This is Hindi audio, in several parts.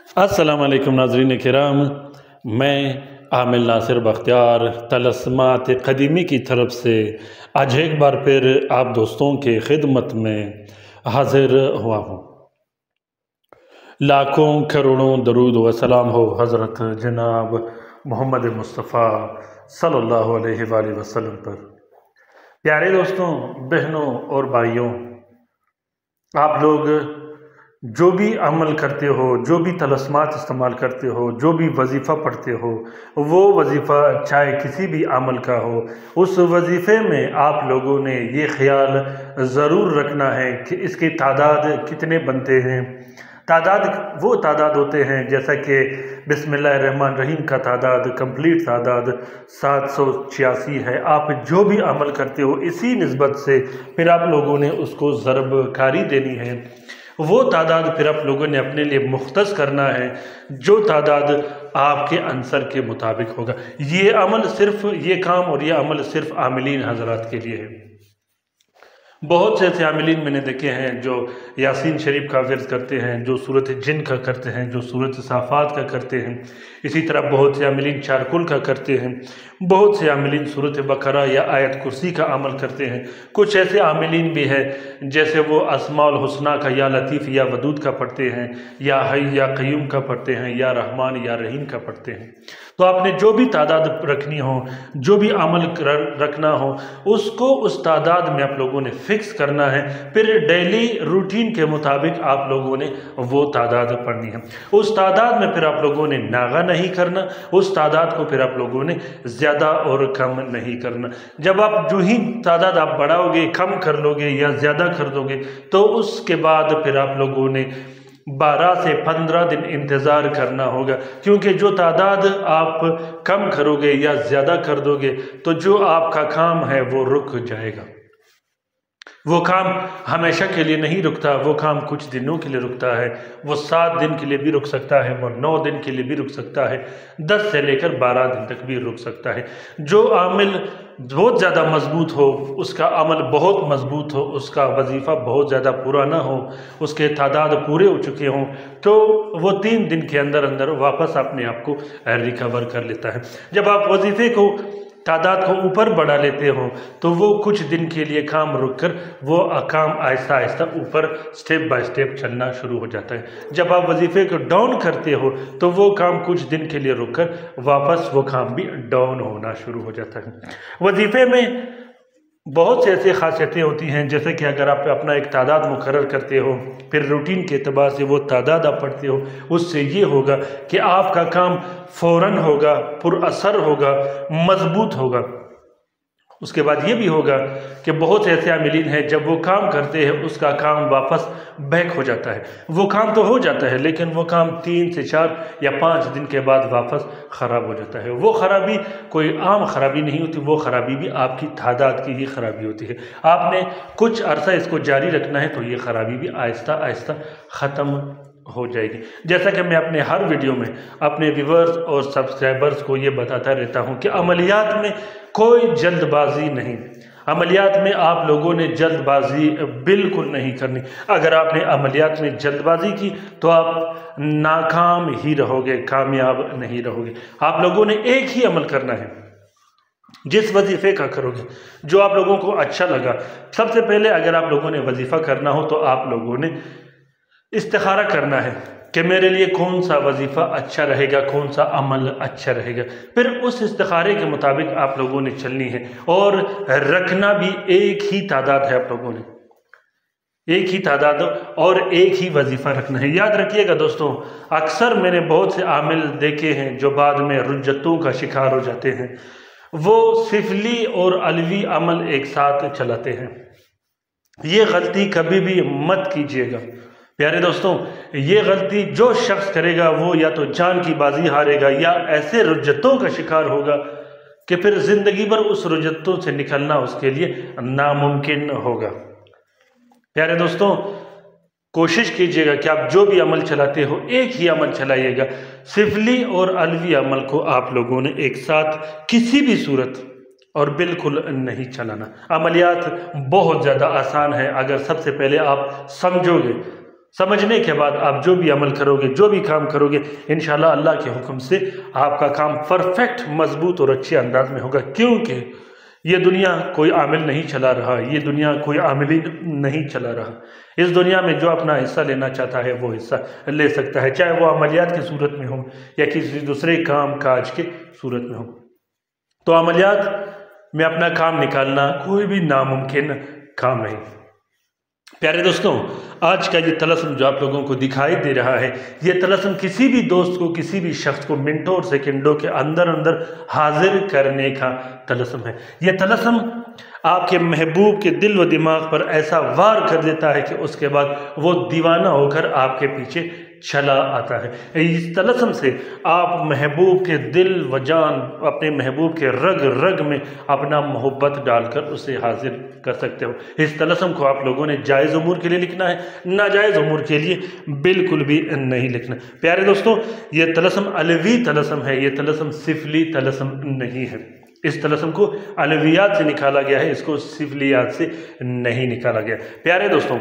अस्सलाम वालेकुम नाज़रीन किराम, मैं आमिल नासिर बख्तियार तलस्मात क़दीमी की तरफ से आज एक बार फिर आप दोस्तों के खिदमत में हाजिर हुआ हूँ। लाखों करोड़ों दरूद व सलाम हो हज़रत जनाब मोहम्मद मुस्तफ़ा सल्लल्लाहु अलैहि वसल्लम पर। प्यारे दोस्तों, बहनों और भाइयों, आप लोग जो भी अमल करते हो, जो भी तलस्मात इस्तेमाल करते हो, जो भी वजीफ़ा पढ़ते हो, वो वजीफ़ा चाहे किसी भी अमल का हो, उस वजीफ़े में आप लोगों ने ये ख्याल ज़रूर रखना है कि इसकी तादाद कितने बनते हैं। तादाद वो तादाद होते हैं जैसा कि बिस्मिल्लाहिर्रहमानिर्रहीम का तादाद कंप्लीट तादाद 786 है। आप जो भी अमल करते हो इसी निस्बत से फिर आप लोगों ने उसको ज़रबकारी देनी है। वो तादाद फिर आप लोगों ने अपने लिए मुख्तस करना है जो तादाद आपके अंसर के मुताबिक होगा। ये अमल सिर्फ ये काम और ये अमल सिर्फ आमिलीन हजरात के लिए है। बहुत से ऐसे आमिलीन मैंने देखे हैं जो यासीन शरीफ का विर्द करते हैं, जो सूरत जिन का करते हैं, जो सूरत साफ़ात का करते हैं। इसी तरह बहुत से आमिलीन चारकुल का करते हैं, बहुत से आमिलीन सूरत बकरा या आयत कुर्सी का अमल करते हैं। कुछ ऐसे आमिलीन भी हैं जैसे वो अस्माउल हुस्ना का या लतीफ़ या वदूद का पढ़ते हैं, या हई या क़य्यूम का पढ़ते हैं, या रहमान या रहीम का पढ़ते हैं। तो आपने जो भी तादाद रखनी हो, जो भी अमल रखना हो, उसको उस तादाद में आप लोगों ने फिक्स करना है। फिर डेली रूटीन के मुताबिक आप लोगों ने वो तादाद पढ़नी है। उस तादाद में फिर आप लोगों ने नागा नहीं करना, उस तादाद को फिर आप लोगों ने ज़्यादा और कम नहीं करना। जब आप जो ही तादाद आप बढ़ाओगे, कम कर लोगे या ज़्यादा कर दोगे, तो उसके बाद फिर आप लोगों ने 12 से 15 दिन इंतज़ार करना होगा, क्योंकि जो तादाद आप कम करोगे या ज़्यादा कर दोगे तो जो आपका काम है वो रुक जाएगा। वो काम हमेशा के लिए नहीं रुकता, वो काम कुछ दिनों के लिए रुकता है। वो 7 दिन के लिए भी रुक सकता है, वो 9 दिन के लिए भी रुक सकता है, 10 से लेकर 12 दिन तक भी रुक सकता है। जो आमिल बहुत ज़्यादा मजबूत हो, उसका अमल बहुत मजबूत हो, उसका वजीफ़ा बहुत ज़्यादा पूरा ना हो, उसके तादाद पूरे हो चुके हों, तो वो 3 दिन के अंदर अंदर वापस अपने आप को रिकवर कर लेता है। जब आप वजीफ़े को तादाद को ऊपर बढ़ा लेते हो तो वो कुछ दिन के लिए काम रुक कर वो काम आहिस्ता आहिस्ता ऊपर स्टेप बाय स्टेप चलना शुरू हो जाता है। जब आप वजीफ़े को डाउन करते हो तो वो काम कुछ दिन के लिए रुक कर वापस वो काम भी डाउन होना शुरू हो जाता है। वजीफ़े में बहुत से ऐसी खासियतें होती हैं, जैसे कि अगर आप अपना एक तादाद मुकर्रर करते हो, फिर रूटीन के एतबार से वो तादाद आप पढ़ते हो, उससे ये होगा कि आपका काम फ़ौरन होगा, पुरअसर होगा, मजबूत होगा। उसके बाद ये भी होगा कि बहुत से ऐसे आमिलीन हैं जब वो काम करते हैं उसका काम वापस बैक हो जाता है। वो काम तो हो जाता है लेकिन वो काम 3 से 4 या 5 दिन के बाद वापस ख़राब हो जाता है। वो ख़राबी कोई आम ख़राबी नहीं होती, वो ख़राबी भी आपकी तादाद की ही ख़राबी होती है। आपने कुछ अरसा इसको जारी रखना है तो ये ख़राबी भी आहिस्ता आहिस्ता ख़त्म हो जाएगी। जैसा कि मैं अपने हर वीडियो में अपने व्यूअर्स और सब्सक्राइबर्स को ये बताता रहता हूँ कि अमलियात में कोई जल्दबाजी नहीं। अमलियात में आप लोगों ने जल्दबाजी बिल्कुल नहीं करनी। अगर आपने अमलियात में जल्दबाजी की तो आप नाकाम ही रहोगे, कामयाब नहीं रहोगे। आप लोगों ने एक ही अमल करना है, जिस वजीफ़े का करोगे, जो आप लोगों को अच्छा लगा। सबसे पहले अगर आप लोगों ने वजीफ़ा करना हो तो आप लोगों ने इस्तिखारा करना है कि मेरे लिए कौन सा वजीफ़ा अच्छा रहेगा, कौन सा अमल अच्छा रहेगा। फिर उस इस्तिखारे के मुताबिक आप लोगों ने चलनी है और रखना भी एक ही तादाद है। आप लोगों ने एक ही तादाद और एक ही वजीफ़ा रखना है। याद रखिएगा दोस्तों, अक्सर मैंने बहुत से आमिल देखे हैं जो बाद में रुज्जतों का शिकार हो जाते हैं। वो सिफली और अलवी अमल एक साथ चलाते हैं। ये गलती कभी भी मत कीजिएगा प्यारे दोस्तों। ये गलती जो शख्स करेगा वो या तो जान की बाजी हारेगा या ऐसे रुज्जतों का शिकार होगा कि फिर ज़िंदगी भर उस रुज्जतों से निकलना उसके लिए नामुमकिन होगा। प्यारे दोस्तों, कोशिश कीजिएगा कि आप जो भी अमल चलाते हो एक ही अमल चलाइएगा। सिफली और अलवी अमल को आप लोगों ने एक साथ किसी भी सूरत और बिल्कुल नहीं चलाना। अमलियात बहुत ज़्यादा आसान है अगर सबसे पहले आप समझोगे समझने के बाद आप जो भी अमल करोगे, जो भी काम करोगे, इंशाल्लाह अल्लाह के हुक्म से आपका काम परफेक्ट, मजबूत और अच्छे अंदाज में होगा। क्योंकि ये दुनिया कोई आमिल नहीं चला रहा, ये दुनिया कोई आमिल नहीं चला रहा। इस दुनिया में जो अपना हिस्सा लेना चाहता है वो हिस्सा ले सकता है, चाहे वो अमलियात की सूरत में हो या किसी दूसरे काम काज के सूरत में हो। तो अमलियात में अपना काम निकालना कोई भी नामुमकिन काम नहीं। प्यारे दोस्तों, आज का ये तलस्सुम जो आप लोगों को दिखाई दे रहा है, ये तलस्सुम किसी भी दोस्त को, किसी भी शख्स को मिनटों और सेकंडों के अंदर अंदर हाजिर करने का तलस्सुम है। ये तलस्सुम आपके महबूब के दिल व दिमाग पर ऐसा वार कर देता है कि उसके बाद वो दीवाना होकर आपके पीछे चला आता है। इस तलस्सुम से आप महबूब के दिल व जान, अपने महबूब के रग रग में अपना मोहब्बत डालकर उसे हाजिर कर सकते हो। इस तलस्सुम को आप लोगों ने जायज़ उमूर के लिए लिखना है, नाजायज़ उमूर के लिए बिल्कुल भी नहीं लिखना। प्यारे दोस्तों, ये तलस्सुम अलवी तलस्सुम है, ये तलस्सुम सिफली तलस्सुम नहीं है। इस तलस्सुम को अलवियात से निकाला गया है, इसको सिफलियात से नहीं निकाला गया। प्यारे दोस्तों,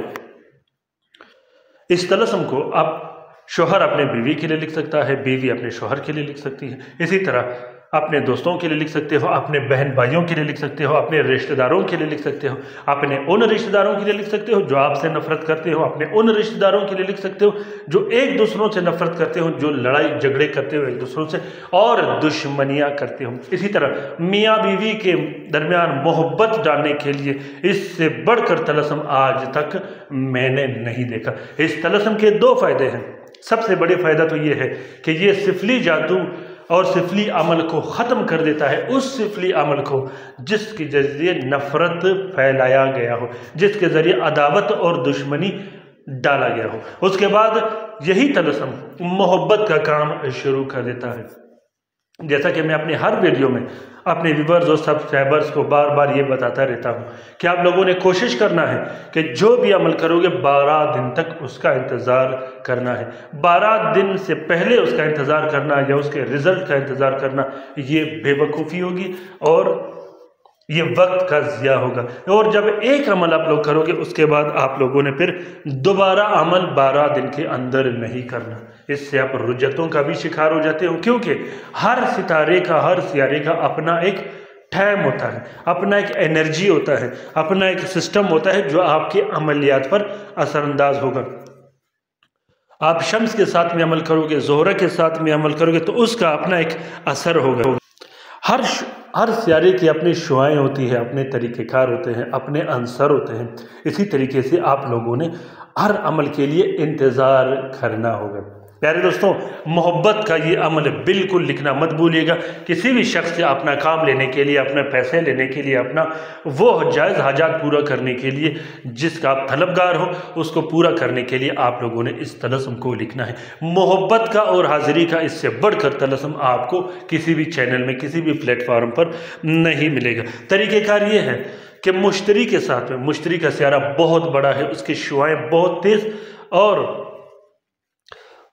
इस तलस्सुम को आप शोहर अपने बीवी के लिए लिख सकता है, बीवी अपने शोहर के लिए लिख सकती है, इसी तरह अपने दोस्तों के लिए लिख सकते हो, अपने बहन भाइयों के लिए लिख सकते हो, अपने रिश्तेदारों के लिए लिख सकते हो, अपने उन रिश्तेदारों के लिए लिख सकते हो जो आपसे नफरत करते हो, अपने उन रिश्तेदारों के लिए लिख सकते हो जो एक दूसरों से नफरत करते हो, जो लड़ाई झगड़े करते हो एक दूसरों से और दुश्मनियाँ करते हो। इसी तरह मियाँ बीवी के दरमियान मोहब्बत डालने के लिए इससे बढ़कर तलस्सुम आज तक मैंने नहीं देखा। इस तलस्सुम के दो फायदे हैं। सबसे बड़े फ़ायदा तो ये है कि ये सिफली जादू और सिफली अमल को ख़त्म कर देता है, उस सिफली अमल को जिसके ज़रिए नफ़रत फैलाया गया हो, जिसके ज़रिए अदावत और दुश्मनी डाला गया हो। उसके बाद यही तलस्सुम मोहब्बत का काम शुरू कर देता है। जैसा कि मैं अपने हर वीडियो में अपने व्यूअर्स और सब्सक्राइबर्स को बार बार ये बताता रहता हूँ कि आप लोगों ने कोशिश करना है कि जो भी अमल करोगे 12 दिन तक उसका इंतज़ार करना है। 12 दिन से पहले उसका इंतज़ार करना या उसके रिज़ल्ट का इंतज़ार करना ये बेवकूफ़ी होगी और ये वक्त का ज़िया होगा। और जब एक अमल आप लोग करोगे उसके बाद आप लोगों ने फिर दोबारा अमल 12 दिन के अंदर नहीं करना। इससे आप रुजतों का भी शिकार हो जाते हो, क्योंकि हर सितारे का, हर सियारे का अपना एक टाइम होता है, अपना एक एनर्जी होता है, अपना एक सिस्टम होता है जो आपके अमलियात पर असरअंदाज होगा। आप शम्स के साथ में अमल करोगे, ज़ोहरा के साथ में अमल करोगे तो उसका अपना एक असर होगा। हर सियारे की अपनी शुआएँ होती है, अपने तरीक़ेकार होते हैं, अपने अंसर होते हैं। इसी तरीके से आप लोगों ने हर अमल के लिए इंतज़ार करना होगा। प्यारे दोस्तों, मोहब्बत का ये अमल बिल्कुल लिखना मत भूलिएगा। किसी भी शख्स से अपना काम लेने के लिए, अपने पैसे लेने के लिए, अपना वो जायज़ हाजात पूरा करने के लिए जिसका आप तलबगार हो, उसको पूरा करने के लिए आप लोगों ने इस तलस्सुम को लिखना है। मोहब्बत का और हाज़िरी का इससे बढ़कर तलस्सुम आपको किसी भी चैनल में, किसी भी प्लेटफार्म पर नहीं मिलेगा। तरीक़ेकार ये है कि मुश्तरी के साथ में, मुश्तरी का सियारा बहुत बड़ा है, उसकी शुआएँ बहुत तेज़ और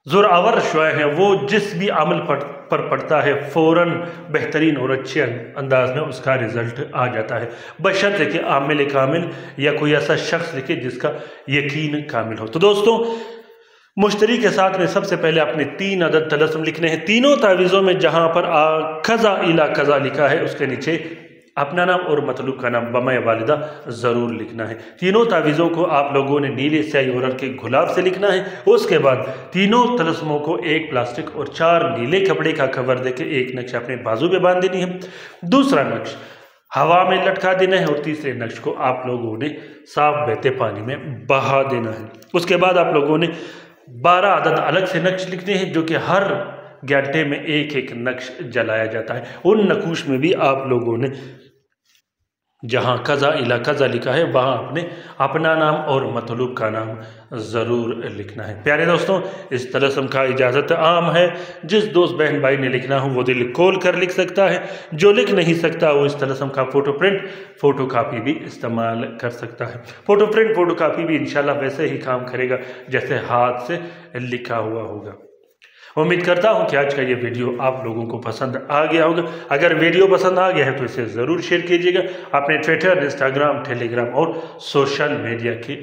ज़ोरावर शुआएँ हैं। वो जिस भी अमल पर पड़ता है फ़ौरन बेहतरीन और अच्छे अंदाज में उसका रिज़ल्ट आ जाता है, बशर्ते कि आमिल कामिल या कोई ऐसा शख्स लिखे जिसका यकीन कामिल हो। तो दोस्तों, मुश्तरी के साथ में सबसे पहले आपने 3 अदद तलस्सुम लिखने हैं। तीनों तावीज़ों में जहाँ पर कज़ा इला कज़ा लिखा है उसके नीचे अपना नाम और मतलूब का नाम बमाए वालिदा ज़रूर लिखना है। तीनों तावीज़ों को आप लोगों ने नीले स्याही और के गुलाब से लिखना है। उसके बाद तीनों तलस्सुमों को एक प्लास्टिक और 4 नीले कपड़े का कवर देके एक नक्श अपने बाजू पे बांध देनी है, दूसरा नक्श हवा में लटका देना है और तीसरे नक्श को आप लोगों ने साफ बहते पानी में बहा देना है। उसके बाद आप लोगों ने 12 अदद अलग से नक्श लिखने हैं जो कि हर घंटे में एक एक नक्श जलाया जाता है। उन नकूश में भी आप लोगों ने जहाँ कज़ा इला कज़ा लिखा है वहाँ आपने अपना नाम और मतलूब का नाम ज़रूर लिखना है। प्यारे दोस्तों, इस तलस्सुम का इजाज़त आम है। जिस दोस्त बहन भाई ने लिखना हो वो दिल खोल कर लिख सकता है, जो लिख नहीं सकता वो इस तलस्सुम का फ़ोटो प्रिंट, फ़ोटो कापी भी इस्तेमाल कर सकता है। फ़ोटो प्रिंट, फ़ोटो कापी भी इंशाल्लाह वैसे ही काम करेगा जैसे हाथ से लिखा हुआ होगा। उम्मीद करता हूं कि आज का ये वीडियो आप लोगों को पसंद आ गया होगा। अगर वीडियो पसंद आ गया है तो इसे ज़रूर शेयर कीजिएगा अपने ट्विटर, इंस्टाग्राम, टेलीग्राम और सोशल मीडिया के।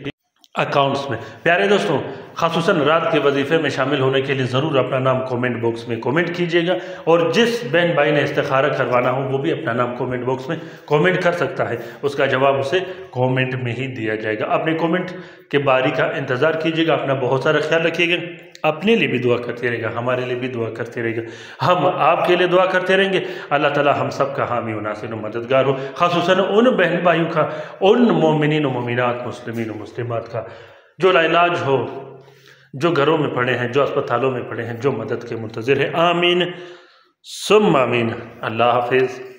अकाउंट्स में। प्यारे दोस्तों, ख़ासुसन रात के वजीफ़े में शामिल होने के लिए ज़रूर अपना नाम कमेंट बॉक्स में कमेंट कीजिएगा, और जिस बहन भाई ने इस्तिखारा करवाना हो वो भी अपना नाम कमेंट बॉक्स में कमेंट कर सकता है, उसका जवाब उसे कमेंट में ही दिया जाएगा। अपने कमेंट के बारी का इंतज़ार कीजिएगा। अपना बहुत सारा ख्याल रखिएगा, अपने लिए भी दुआ करते रहेगा, हमारे लिए भी दुआ करते रहेगा, हम आपके लिए दुआ करते रहेंगे। अल्लाह ताला हम सब का हामी व नासिर व मददगार हो, ख़ासुसन उन बहन भाइयों का, उन मोमिनीन व मोमिनात, मुस्लिमीन व मुस्लिमात का जो लाइलाज हो, जो घरों में पड़े हैं, जो अस्पतालों में पड़े हैं, जो मदद के मुंतज़िर हैं। आमीन सुम्मा आमीन। अल्लाह हाफिज़।